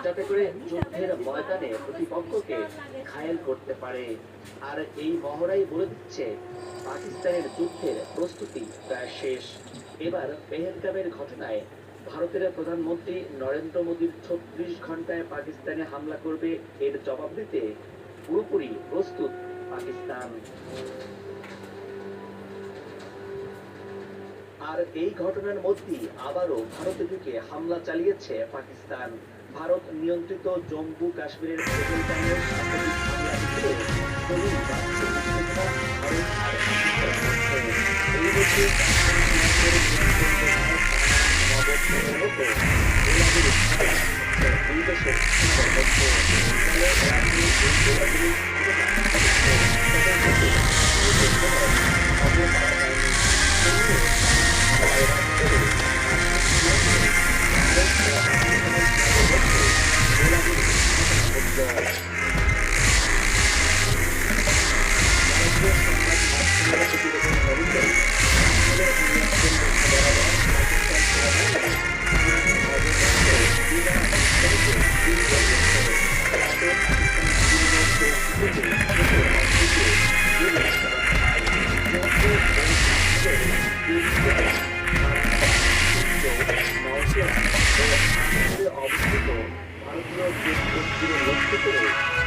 যাতে করে যুদ্ধের ময়দানে প্রতিপক্ষকে ঘায়েল করতে পারে। আর এই মহড়াই বলে দিচ্ছে পাকিস্তানের যুদ্ধের প্রস্তুতি প্রায় শেষ। এবার পেহেলগামের ঘটনায় ভারতের প্রধানমন্ত্রী নরেন্দ্র মোদীর ৩৬ ঘন্টায় পাকিস্তানে হামলা করবে এর জবাব দিতে পুরোপুরি প্রস্তুত পাকিস্তান। আর এই ঘটনার মধ্যেই আবারও ভারতের দিকে হামলা চালিয়েছে পাকিস্তান। ভারত নিয়ন্ত্রিত জম্মু কাশ্মীরের পেহেলগামে সাম্প্রতিক হামলা থেকে তরুণ বাড়ছে উত্তেজনা ভারত আর পাকিস্তানের মধ্যে। এই মধ্যে নবপ্রণত গোলাগুলি দুই দেশের মধ্যে অবস্থিত ভারতীয় লক্ষ্য করে